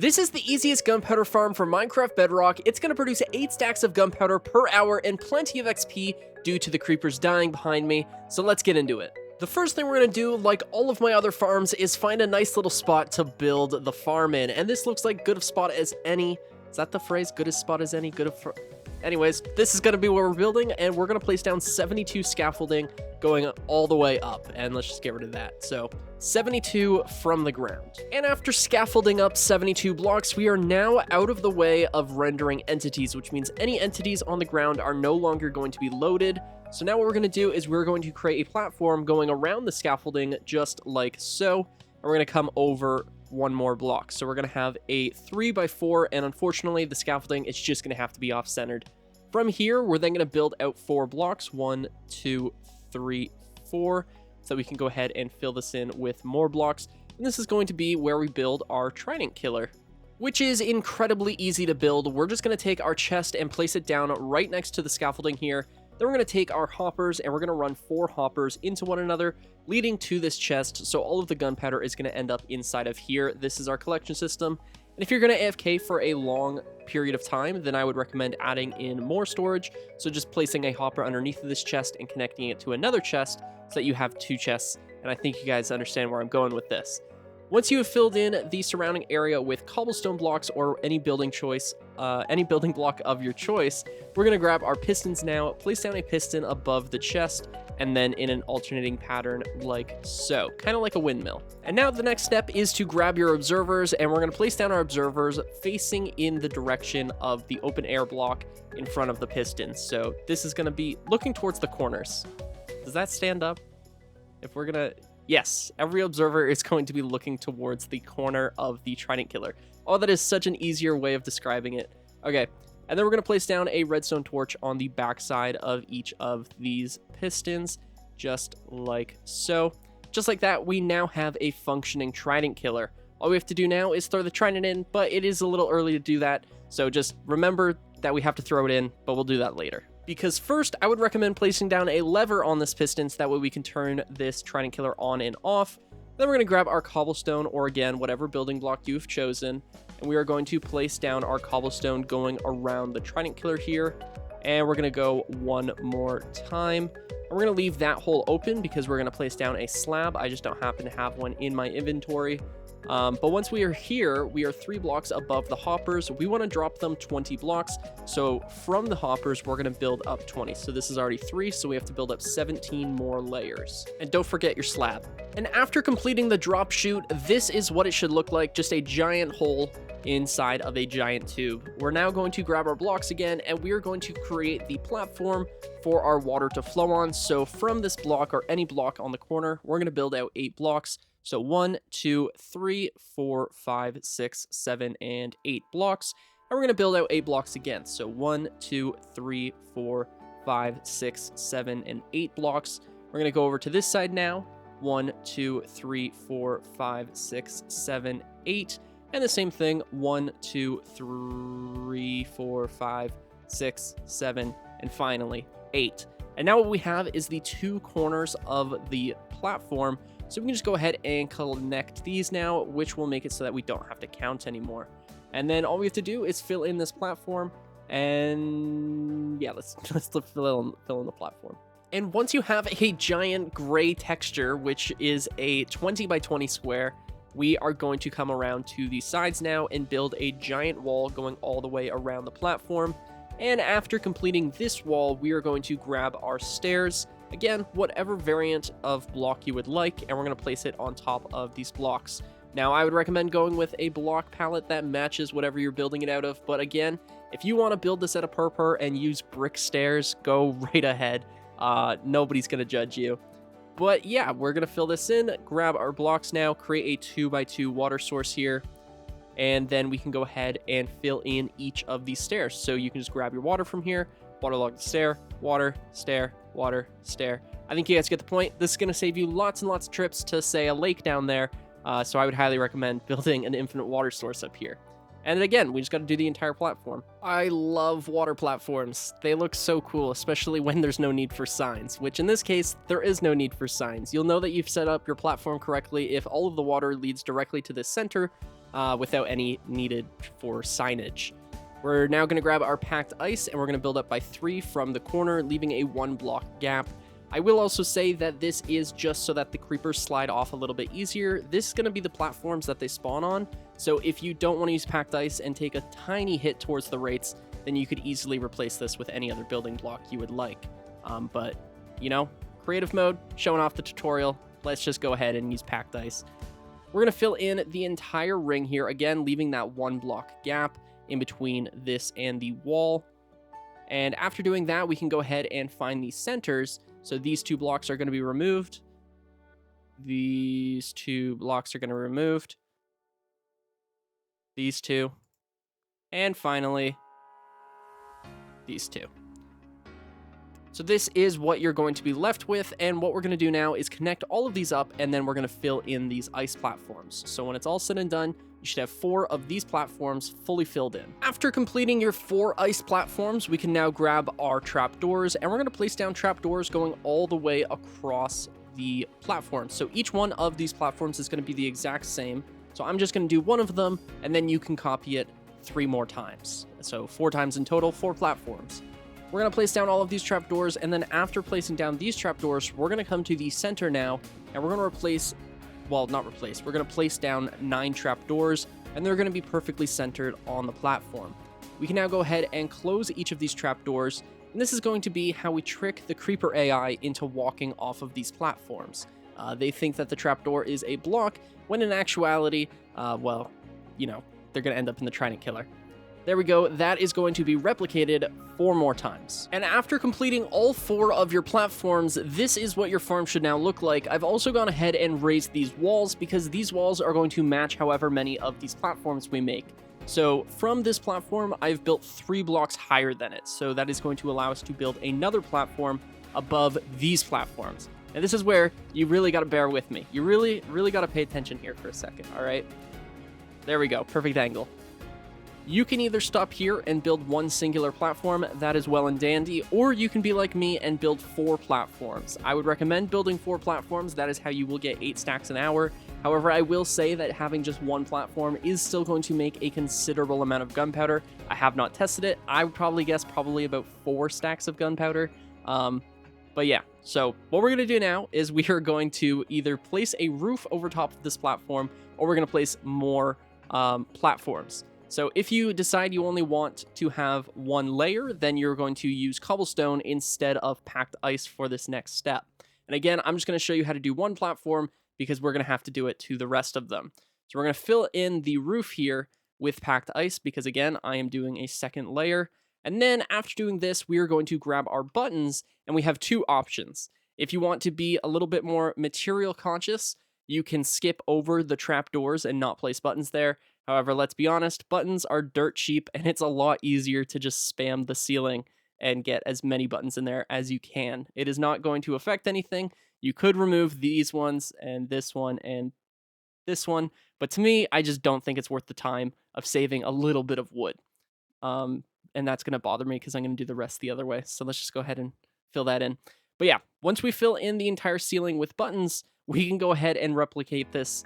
This is the easiest gunpowder farm for Minecraft Bedrock. It's going to produce 8 stacks of gunpowder per hour and plenty of XP due to the creepers dying behind me, so let's get into it. The first thing we're going to do, like all of my other farms, is find a nice little spot to build the farm in, and this looks like good of spot as any. Is that the phrase? Good as spot as any? Anyways, this is going to be where we're building, and we're going to place down 72 scaffolding going all the way up, and let's just get rid of that. So 72 from the ground. And after scaffolding up 72 blocks, we are now out of the way of rendering entities, which means any entities on the ground are no longer going to be loaded. So now what we're going to do is we're going to create a platform going around the scaffolding just like so, and we're going to come over one more block. So we're going to have a 3x4, and unfortunately the scaffolding is just going to have to be off-centered. From here, we're then going to build out 4 blocks, 1, 2, 3, 4, so we can go ahead and fill this in with more blocks. And this is going to be where we build our Trident killer, which is incredibly easy to build. We're just going to take our chest and place it down right next to the scaffolding here. Then we're going to take our hoppers and we're going to run 4 hoppers into one another, leading to this chest. So all of the gunpowder is going to end up inside of here. This is our collection system. And if you're going to AFK for a long period of time, then I would recommend adding in more storage. So just placing a hopper underneath of this chest and connecting it to another chest so that you have 2 chests. And I think you guys understand where I'm going with this. Once you have filled in the surrounding area with cobblestone blocks or any building block of your choice, we're going to grab our pistons now, place down a piston above the chest, and then in an alternating pattern like so, kind of like a windmill. And now the next step is to grab your observers, and we're going to place down our observers facing in the direction of the open air block in front of the pistons. So this is going to be looking towards the corners. Does that stand up? If we're going to... Yes, every observer is going to be looking towards the corner of the Trident killer. Oh, that is such an easier way of describing it. Okay, and then we're going to place down a redstone torch on the backside of each of these pistons, just like so. Just like that, we now have a functioning Trident killer. All we have to do now is throw the Trident in, but it is a little early to do that, so just remember that we have to throw it in, but we'll do that later. Because first, I would recommend placing down a lever on this piston so that way we can turn this Trident killer on and off. Then we're going to grab our cobblestone, or again, whatever building block you've chosen, and we are going to place down our cobblestone going around the Trident killer here, and we're going to go one more time. And we're going to leave that hole open because we're going to place down a slab. I just don't happen to have one in my inventory. But once we are here, we are 3 blocks above the hoppers. We want to drop them 20 blocks. So from the hoppers, we're going to build up 20. So this is already 3, so we have to build up 17 more layers. And don't forget your slab. And after completing the drop chute, this is what it should look like, just a giant hole inside of a giant tube. We're now going to grab our blocks again, and we are going to create the platform for our water to flow on. So from this block, or any block on the corner, we're going to build out 8 blocks. So 1, 2, 3, 4, 5, 6, 7, and 8 blocks. And we're going to build out 8 blocks again. So 1, 2, 3, 4, 5, 6, 7, and 8 blocks. We're going to go over to this side now. 1, 2, 3, 4, 5, 6, 7, 8. And the same thing. 1, 2, 3, 4, 5, 6, 7, and finally 8. And now what we have is the 2 corners of the platform. So we can just go ahead and connect these now, which will make it so that we don't have to count anymore. And then all we have to do is fill in this platform, and yeah, let's fill in the platform. And once you have a giant gray texture, which is a 20 by 20 square, we are going to come around to the sides now and build a giant wall going all the way around the platform. And after completing this wall, we are going to grab our stairs. Again, whatever variant of block you would like, and we're going to place it on top of these blocks. Now, I would recommend going with a block palette that matches whatever you're building it out of, but again, if you want to build this at a purpur and use brick stairs, go right ahead. Nobody's going to judge you. But yeah, we're going to fill this in, grab our blocks now, create a 2x2 water source here, and then we can go ahead and fill in each of these stairs. So you can just grab your water from here, waterlog the stair, water, stair, water, stair. I think you guys get the point. This is going to save you lots and lots of trips to, say, a lake down there. So I would highly recommend building an infinite water source up here. And again, we just got to do the entire platform. I love water platforms. They look so cool, especially when there's no need for signs, which in this case, there is no need for signs. You'll know that you've set up your platform correctly if all of the water leads directly to the center without any needed for signage. We're now going to grab our packed ice, and we're going to build up by 3 from the corner, leaving a 1 block gap. I will also say that this is just so that the creepers slide off a little bit easier. This is going to be the platforms that they spawn on, so if you don't want to use packed ice and take a tiny hit towards the rates, then you could easily replace this with any other building block you would like. But, you know, creative mode, showing off the tutorial, let's just go ahead and use packed ice. We're going to fill in the entire ring here, again, leaving that 1 block gap in between this and the wall. And after doing that, we can go ahead and find the centers. So these 2 blocks are going to be removed. These 2 blocks are going to be removed. These 2. And finally, these 2. So this is what you're going to be left with, and what we're going to do now is connect all of these up, and then we're going to fill in these ice platforms. So when it's all said and done, you should have 4 of these platforms fully filled in. After completing your 4 ice platforms, we can now grab our trapdoors, and we're going to place down trapdoors going all the way across the platform. So each one of these platforms is going to be the exact same. So I'm just going to do 1 of them, and then you can copy it 3 more times. So 4 times in total, 4 platforms. We're going to place down all of these trapdoors, and then after placing down these trapdoors, we're going to come to the center now, and we're going to replace, well, not replace, we're going to place down 9 trapdoors, and they're going to be perfectly centered on the platform. We can now go ahead and close each of these trapdoors, and this is going to be how we trick the creeper AI into walking off of these platforms. They think that the trapdoor is a block, when in actuality, well, you know, they're going to end up in the Trident killer. There we go, that is going to be replicated 4 more times. And after completing all 4 of your platforms, this is what your farm should now look like. I've also gone ahead and raised these walls because these walls are going to match however many of these platforms we make. So from this platform, I've built 3 blocks higher than it. So that is going to allow us to build another platform above these platforms. And this is where you really got to bear with me. You really got to pay attention here for a second, all right? There we go, perfect angle. You can either stop here and build 1 singular platform, that is well and dandy, or you can be like me and build 4 platforms. I would recommend building 4 platforms, that is how you will get 8 stacks an hour. However, I will say that having just 1 platform is still going to make a considerable amount of gunpowder. I have not tested it. I would probably guess about 4 stacks of gunpowder. But yeah, so what we're going to do now is we are going to either place a roof over top of this platform, or we're going to place more platforms. So if you decide you only want to have 1 layer, then you're going to use cobblestone instead of packed ice for this next step. And again, I'm just going to show you how to do 1 platform because we're going to have to do it to the rest of them. So we're going to fill in the roof here with packed ice because again, I am doing a 2nd layer. And then after doing this, we are going to grab our buttons, and we have 2 options. If you want to be a little bit more material conscious, you can skip over the trapdoors and not place buttons there. However, let's be honest, buttons are dirt cheap, and it's a lot easier to just spam the ceiling and get as many buttons in there as you can. It is not going to affect anything. You could remove these ones and this one, but to me, I just don't think it's worth the time of saving a little bit of wood. And that's going to bother me because I'm going to do the rest the other way. So let's just go ahead and fill that in. But yeah, once we fill in the entire ceiling with buttons, we can go ahead and replicate this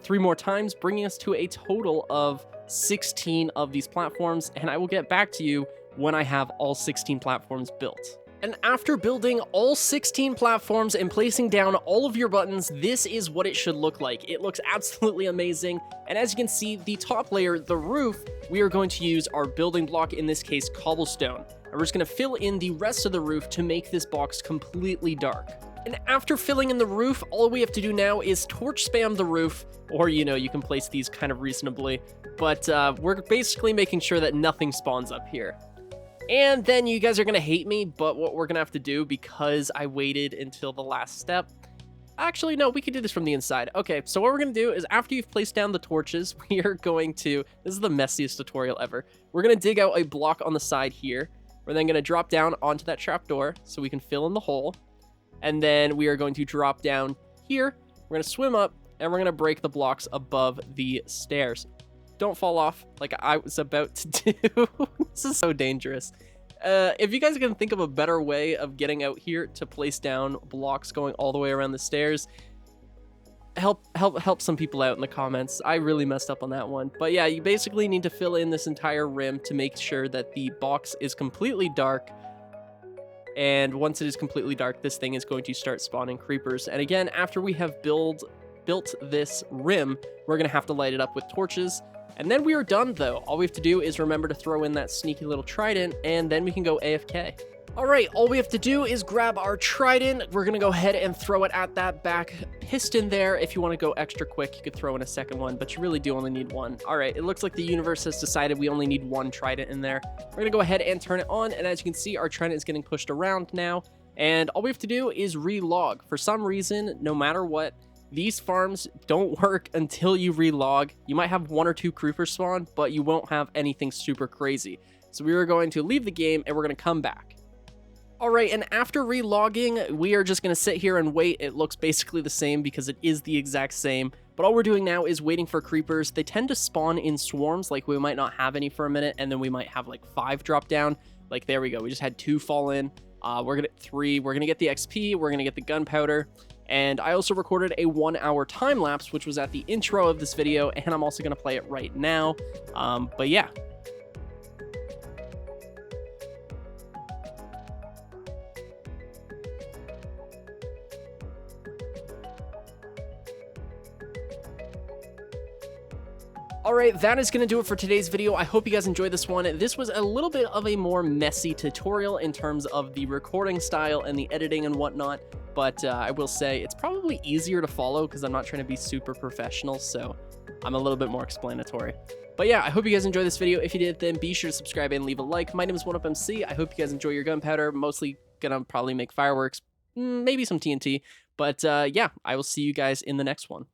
3 more times, bringing us to a total of 16 of these platforms, and I will get back to you when I have all 16 platforms built. And after building all 16 platforms and placing down all of your buttons, this is what it should look like. It looks absolutely amazing, and as you can see, the top layer, the roof, we are going to use our building block, in this case, cobblestone. And we're just going to fill in the rest of the roof to make this box completely dark. And after filling in the roof, all we have to do now is torch spam the roof, or, you know, you can place these kind of reasonably, but we're basically making sure that nothing spawns up here. And then you guys are going to hate me, but what we're going to have to do, because I waited until the last step, actually, no, we can do this from the inside. Okay, so what we're going to do is after you've placed down the torches, we are going to, this is the messiest tutorial ever, we're going to dig out a block on the side here. We're then going to drop down onto that trapdoor so we can fill in the hole. And then we are going to drop down here, we're going to swim up, and we're going to break the blocks above the stairs. Don't fall off like I was about to do. This is so dangerous. If you guys can think of a better way of getting out here to place down blocks going all the way around the stairs, help some people out in the comments. I really messed up on that one. But yeah, you basically need to fill in this entire rim to make sure that the box is completely dark. And once it is completely dark, this thing is going to start spawning creepers. And again, after we have built this rim, we're going to have to light it up with torches. And then we are done, though. All we have to do is remember to throw in that sneaky little trident, and then we can go AFK. All right, all we have to do is grab our trident. We're going to go ahead and throw it at that back piston there. If you want to go extra quick, you could throw in a second one, but you really do only need one. All right, it looks like the universe has decided we only need one trident in there. We're going to go ahead and turn it on, and as you can see, our trident is getting pushed around now, and all we have to do is relog. For some reason, no matter what, these farms don't work until you relog. You might have 1 or 2 creepers spawn, but you won't have anything super crazy. So we are going to leave the game, and we're going to come back. All right, and after relogging, we are just going to sit here and wait. It looks basically the same because it is the exact same. But all we're doing now is waiting for creepers. They tend to spawn in swarms, like we might not have any for a minute, and then we might have like 5 drop down. Like, there we go. We just had 2 fall in. We're going to get 3. We're going to get the XP. We're going to get the gunpowder. And I also recorded a 1-hour time lapse, which was at the intro of this video, and I'm also going to play it right now. But yeah. Alright, that is going to do it for today's video. I hope you guys enjoyed this one. This was a little bit of a more messy tutorial in terms of the recording style and the editing and whatnot, but I will say it's probably easier to follow because I'm not trying to be super professional, so I'm a little bit more explanatory. But yeah, I hope you guys enjoyed this video. If you did, then be sure to subscribe and leave a like. My name is 1UpMC. I hope you guys enjoy your gunpowder. Mostly gonna probably make fireworks, maybe some TNT, but yeah, I will see you guys in the next one.